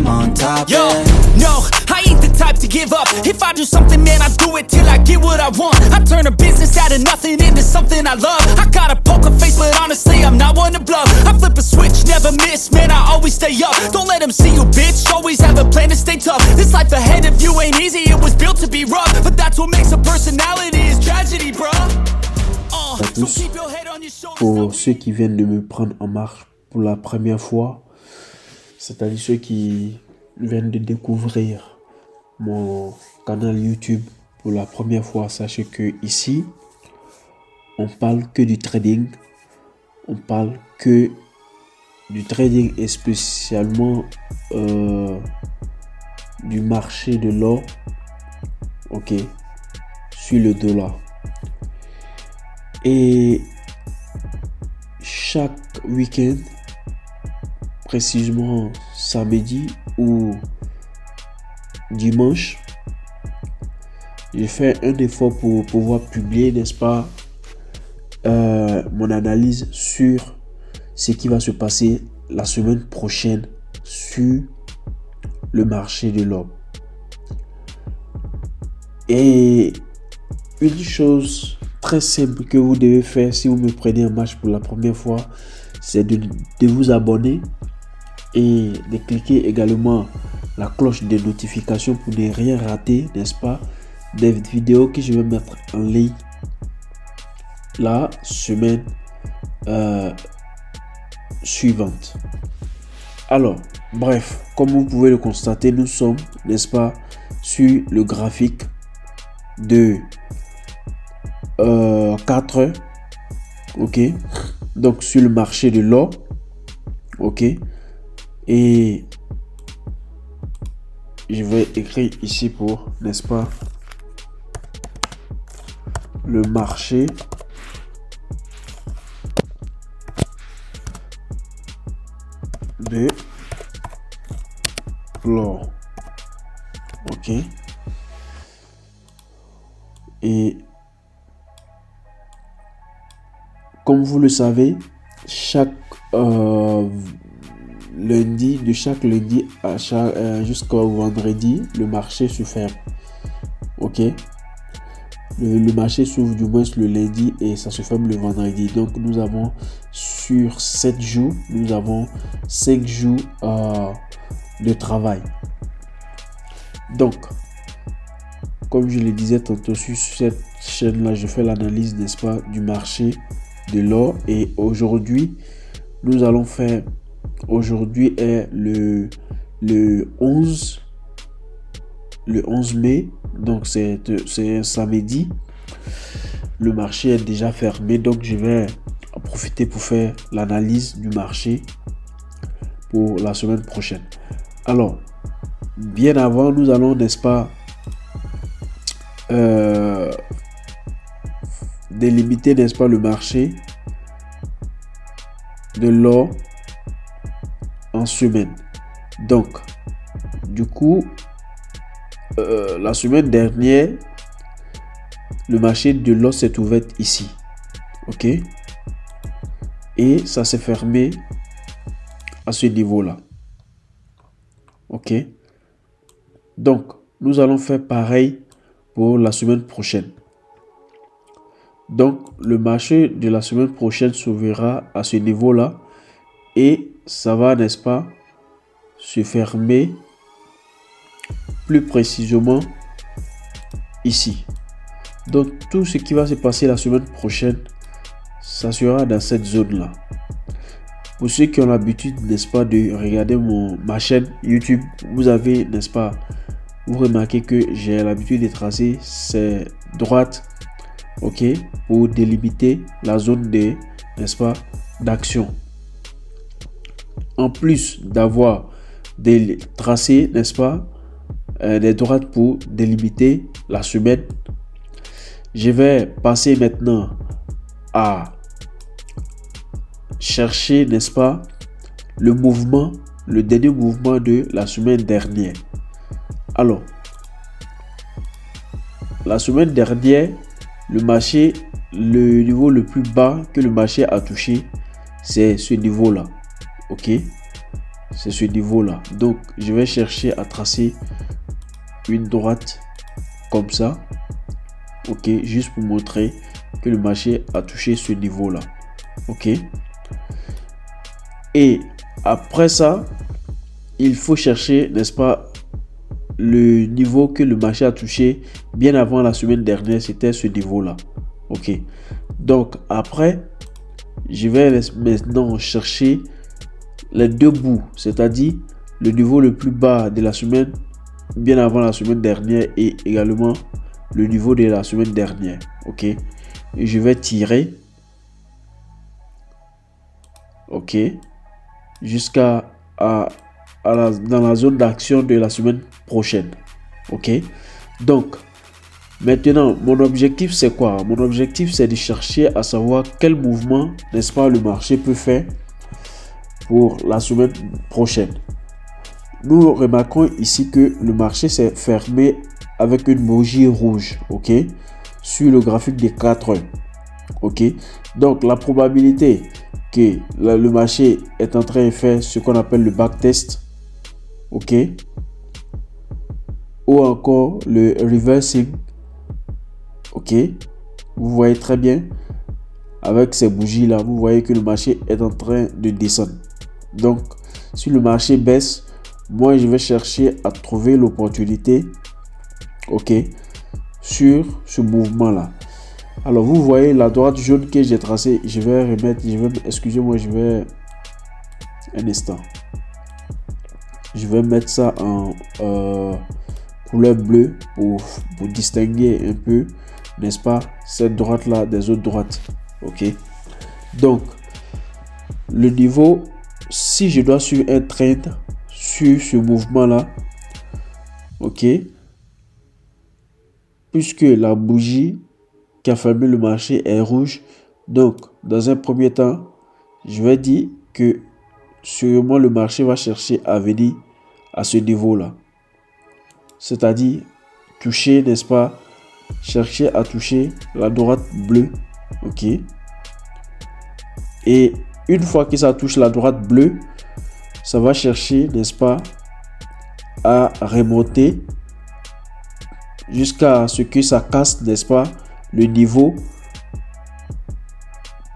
on top. Yo, no, I ain't the type to give up. If I do something, man, I do it till I get what I want. I turn a business out of nothing into something I love. I got a poker face, but honestly, I'm not one to bluff. I flip a switch, never miss, man, I always stay up. Don't let them see you, bitch, always have a plan to stay tough. This life ahead of you ain't easy, it was built to be rough. But that's what makes a personality, is tragedy, bruh. À tous, pour ceux qui viennent de me prendre en marche pour la première fois, c'est-à-dire ceux qui viennent de découvrir mon canal YouTube pour la première fois, sachez que ici, on parle que du trading, on parle que du trading et spécialement du marché de l'or, ok, sur le dollar. Et chaque week-end, précisément samedi ou dimanche, j'ai fait un effort pour pouvoir publier, n'est-ce pas, mon analyse sur ce qui va se passer la semaine prochaine sur le marché de l'or. Et une chose très simple que vous devez faire si vous me prenez en marche pour la première fois, c'est de vous abonner et de cliquer également la cloche de notification pour ne rien rater, n'est-ce pas, des vidéos que je vais mettre en ligne la semaine suivante. Alors, bref, comme vous pouvez le constater, nous sommes, n'est-ce pas, sur le graphique de 4 heures, ok, donc sur le marché de l'or, ok, et je vais écrire ici pour, n'est-ce pas, le marché de l'or, ok, et comme vous le savez, chaque lundi, de chaque lundi à jusqu'au vendredi, le marché se ferme. Ok, le marché s'ouvre du moins le lundi et ça se ferme le vendredi. Donc nous avons sur 7 jours, nous avons 5 jours de travail. Donc, comme je le disais tantôt, sur cette chaîne là, je fais l'analyse, n'est-ce pas, du marché de l'or. Et aujourd'hui, nous allons faire, aujourd'hui est le 11 mai, donc c'est un samedi. Le marché est déjà fermé, donc je vais en profiter pour faire l'analyse du marché pour la semaine prochaine. Alors, bien avant, nous allons, n'est-ce pas, délimiter, n'est-ce pas, le marché de l'or en semaine. Donc, du coup, la semaine dernière, le marché de l'or s'est ouvert ici, ok, et ça s'est fermé à ce niveau-là, ok. Donc, nous allons faire pareil pour la semaine prochaine. Donc, le marché de la semaine prochaine s'ouvrira à ce niveau-là et ça va, n'est-ce pas, se fermer plus précisément ici. Donc, tout ce qui va se passer la semaine prochaine, ça sera dans cette zone-là. Pour ceux qui ont l'habitude, n'est-ce pas, de regarder ma chaîne YouTube, vous avez, n'est-ce pas, vous remarquez que j'ai l'habitude de tracer ces droites, ok, pour délimiter la zone de, n'est-ce pas, d'action. En plus d'avoir tracé, n'est-ce pas, des droites pour délimiter la semaine, je vais passer maintenant à chercher, n'est-ce pas, le mouvement, le dernier mouvement de la semaine dernière. Alors, la semaine dernière, le marché, le niveau le plus bas que le marché a touché, c'est ce niveau-là. Ok. c'est ce niveau-là. Donc, je vais chercher à tracer une droite comme ça. Ok, juste pour montrer que le marché a touché ce niveau-là. Ok. Et après ça, il faut chercher, n'est-ce pas, le niveau que le marché a touché bien avant la semaine dernière, c'était ce niveau-là. Ok. Donc, après, je vais maintenant chercher les deux bouts, c'est-à-dire le niveau le plus bas de la semaine bien avant la semaine dernière et également le niveau de la semaine dernière. Ok. Et je vais tirer. Ok. Jusqu'à dans la zone d'action de la semaine prochaine. Ok. Donc, maintenant, mon objectif c'est quoi? Mon objectif c'est de chercher à savoir quel mouvement, n'est-ce pas, le marché peut faire pour la semaine prochaine. Nous remarquons ici que le marché s'est fermé avec une bougie rouge, ok, sur le graphique des 4 heures, ok. Donc la probabilité que le marché est en train de faire ce qu'on appelle le backtest, ok, ou encore le reversing, ok, vous voyez très bien avec ces bougies là, vous voyez que le marché est en train de descendre. Donc si le marché baisse, moi je vais chercher à trouver l'opportunité, ok, sur ce mouvement là. Alors vous voyez la droite jaune que j'ai tracée, je vais remettre, excusez-moi, je vais un instant, je vais mettre ça en couleur bleue pour distinguer un peu, n'est-ce pas, cette droite là des autres droites. Ok, donc le niveau, si je dois suivre un trend sur ce mouvement là, ok, puisque la bougie qui a fermé le marché est rouge, donc dans un premier temps je vais dire que sûrement le marché va chercher à venir à ce niveau là, c'est-à-dire toucher, n'est-ce pas, chercher à toucher la droite bleue. Ok, et une fois que ça touche la droite bleue, ça va chercher, n'est-ce pas, à remonter jusqu'à ce que ça casse, n'est-ce pas, le niveau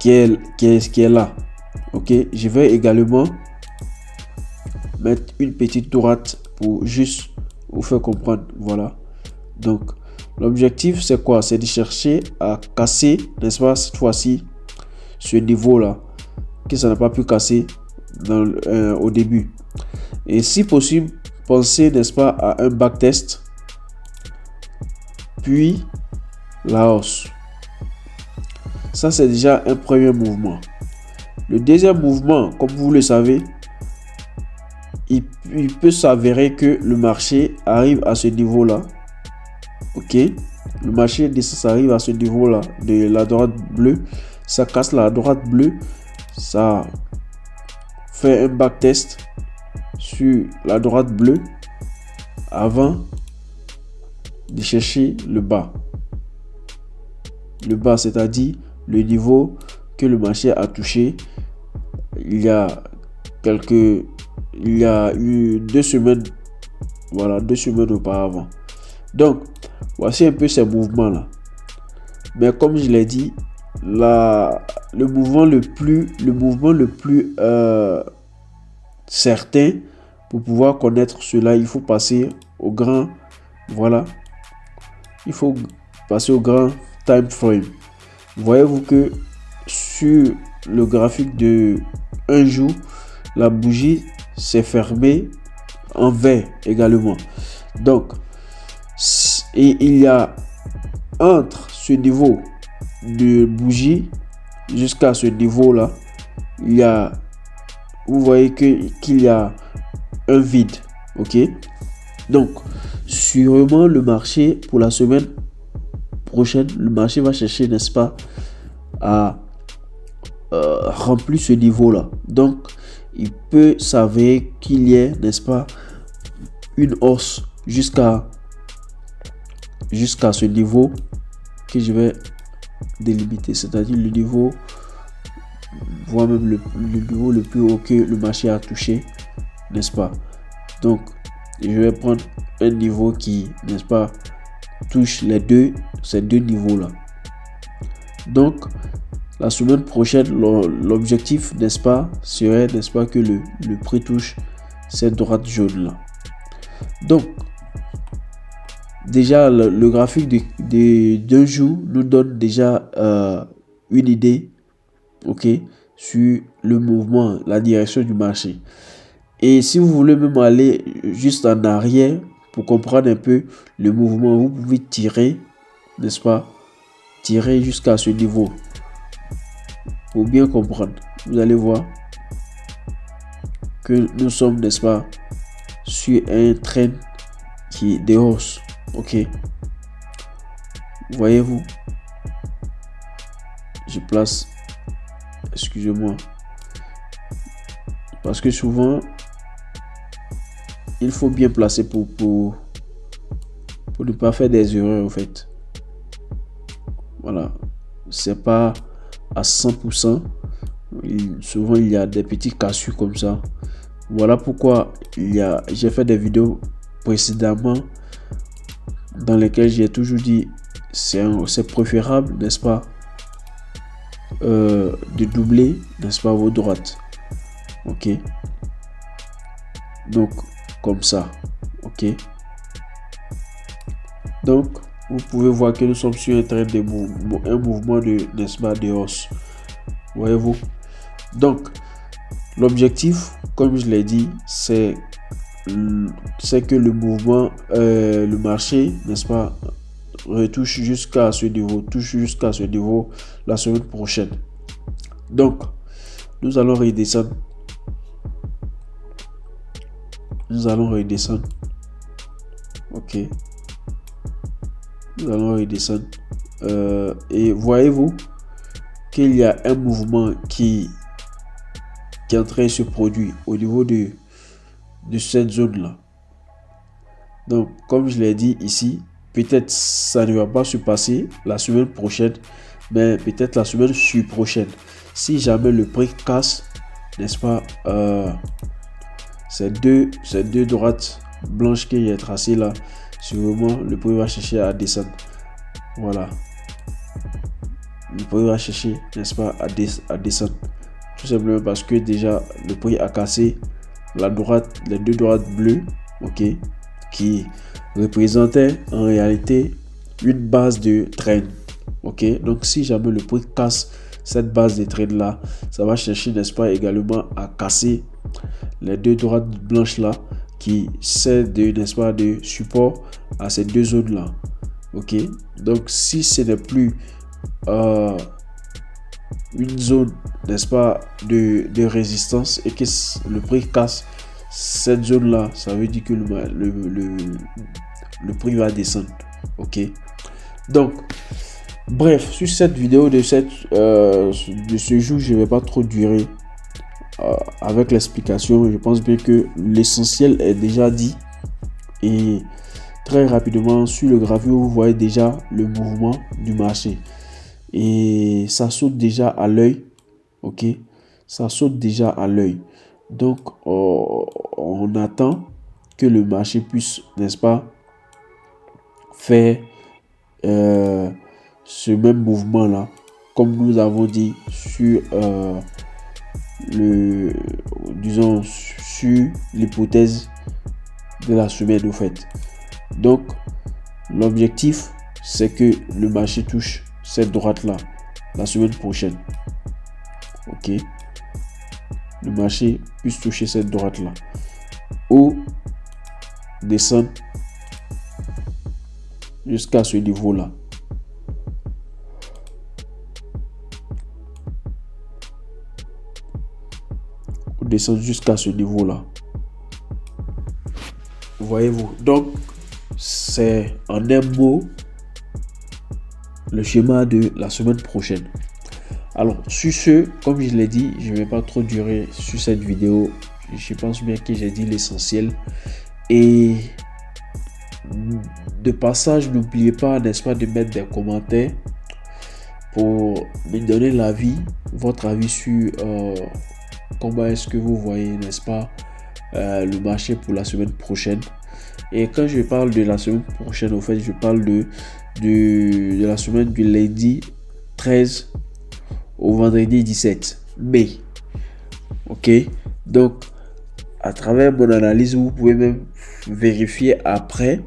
qui est là. Ok, je vais également mettre une petite droite pour juste vous faire comprendre. Voilà, donc l'objectif c'est quoi? C'est de chercher à casser, n'est-ce pas, cette fois-ci ce niveau là que ça n'a pas pu casser au début. Et si possible, pensez, n'est-ce pas, à un backtest puis la hausse. Ça c'est déjà un premier mouvement. Le deuxième mouvement, comme vous le savez, il peut s'avérer que le marché arrive à ce niveau là. Ok, le marché arrive à ce niveau là de la droite bleue, ça casse la droite bleue, ça fait un backtest sur la droite bleue avant de chercher le bas, c'est-à-dire le niveau que le marché a touché il y a eu 2 semaines, voilà, 2 semaines auparavant. Donc voici un peu ces mouvements là, mais comme je l'ai dit, le mouvement le plus certain pour pouvoir connaître cela, il faut passer au grand, voilà, il faut passer au grand time frame. Voyez-vous que sur le graphique de un jour, la bougie s'est fermée en vert également. Donc et il y a entre ce niveau de bougie jusqu'à ce niveau là, il y a, vous voyez qu'il y a un vide. Ok, donc sûrement le marché pour la semaine prochaine, le marché va chercher, n'est-ce pas, à remplir ce niveau là. Donc il peut s'avérer qu'il y ait, n'est-ce pas, une hausse jusqu'à ce niveau que je vais délimiter, c'est-à-dire le niveau, voire même le niveau le plus haut que le marché a touché n'est-ce pas? Donc, je vais prendre un niveau qui, n'est-ce pas, touche ces deux niveaux-là. Donc, la semaine prochaine, l'objectif, n'est-ce pas, serait, n'est-ce pas, que le prix touche cette droite jaune-là. Donc, déjà, le graphique d'un jour nous donne déjà une idée, ok, sur le mouvement, la direction du marché. Et si vous voulez même aller juste en arrière pour comprendre un peu le mouvement, vous pouvez tirer, n'est-ce pas, tirer jusqu'à ce niveau pour bien comprendre. Vous allez voir que nous sommes, n'est-ce pas, sur un trend qui est de hausse, ok. Voyez-vous, je place, excusez-moi, parce que souvent il faut bien placer pour ne pas faire des erreurs en fait. Voilà, c'est pas à 100%. Souvent il y a des petits cassures comme ça. Voilà pourquoi j'ai fait des vidéos précédemment dans lesquelles j'ai toujours dit c'est préférable, n'est-ce pas, de doubler, n'est-ce pas, vos droites, ok. Donc comme ça, ok. Donc vous pouvez voir que nous sommes sur un train de un mouvement de, n'est-ce pas, de hausse, voyez-vous. Donc l'objectif, comme je l'ai dit, c'est que le mouvement, le marché, n'est-ce pas, retouche jusqu'à ce niveau, la semaine prochaine. Donc nous allons redescendre. Ok, nous allons redescendre et voyez-vous qu'il y a un mouvement qui est en train de se produire au niveau de cette zone là. Donc comme je l'ai dit ici, peut-être ça ne va pas se passer la semaine prochaine, mais peut-être la semaine prochaine, si jamais le prix casse, n'est-ce pas, ces deux droites blanches qu'il y a tracées là, sûrement le prix va chercher à descendre. Voilà, le prix va chercher, n'est-ce pas, à descendre, tout simplement parce que déjà le prix a cassé les deux droites bleues, ok, qui représentaient en réalité une base de trend, ok. Donc si jamais le prix casse cette base de trend là, ça va chercher, n'est-ce pas, également à casser les deux droites blanches là qui servent de, n'est-ce pas, de support à ces deux zones là, ok. Donc si ce n'est plus une zone, n'est-ce pas, de résistance et que le prix casse cette zone là, ça veut dire que le prix va descendre, ok. Donc bref, sur cette vidéo de ce jour, je ne vais pas trop durer avec l'explication. Je pense bien que l'essentiel est déjà dit. Et très rapidement, sur le graphique, vous voyez déjà le mouvement du marché. Et ça saute déjà à l'œil. Ok, ça saute déjà à l'œil. Donc, on attend que le marché puisse, n'est-ce pas, faire ce même mouvement là, comme nous avons dit sur sur l'hypothèse de la semaine au fait. Donc l'objectif, c'est que le marché touche cette droite là la semaine prochaine, ok. Le marché puisse toucher cette droite là ou descendre jusqu'à ce niveau là. Descendre jusqu'à ce niveau là, voyez-vous. Donc c'est en un mot le schéma de la semaine prochaine. Alors sur ce, comme je l'ai dit, je ne vais pas trop durer sur cette vidéo. Je pense bien que j'ai dit l'essentiel. Et de passage, n'oubliez pas, n'est-ce pas, de mettre des commentaires pour me donner votre avis sur comment est-ce que vous voyez, n'est-ce pas, le marché pour la semaine prochaine. Et quand je parle de la semaine prochaine, au fait, je parle de la semaine du lundi 13 au vendredi 17 mai. Ok, donc à travers mon analyse, vous pouvez même vérifier après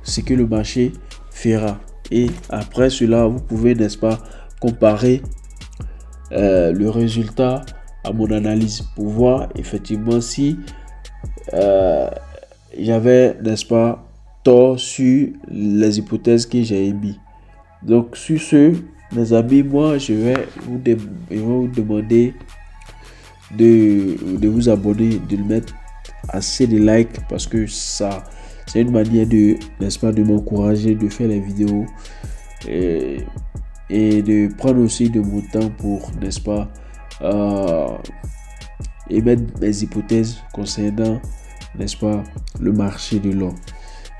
ce que le marché fera. Et après cela, vous pouvez, n'est-ce pas, comparer le résultat à mon analyse pour voir effectivement si j'avais, n'est-ce pas, tort sur les hypothèses que j'ai émises. Donc sur ce, mes amis, moi je vais vous demander de vous abonner, de mettre assez de likes, parce que ça c'est une manière de, n'est-ce pas, de m'encourager de faire les vidéos et de prendre aussi de mon temps pour, n'est-ce pas, émettre mes hypothèses concernant, n'est-ce pas, le marché de l'or.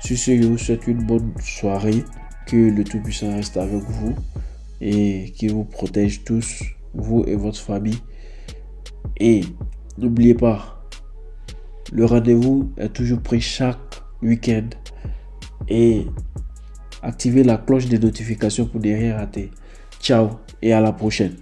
Sur ce, je vous souhaite une bonne soirée, que le Tout-Puissant reste avec vous et qu'il vous protège tous, vous et votre famille. Et n'oubliez pas, le rendez-vous est toujours pris chaque week-end. Et activez la cloche de notification pour ne rien rater. Ciao et à la prochaine.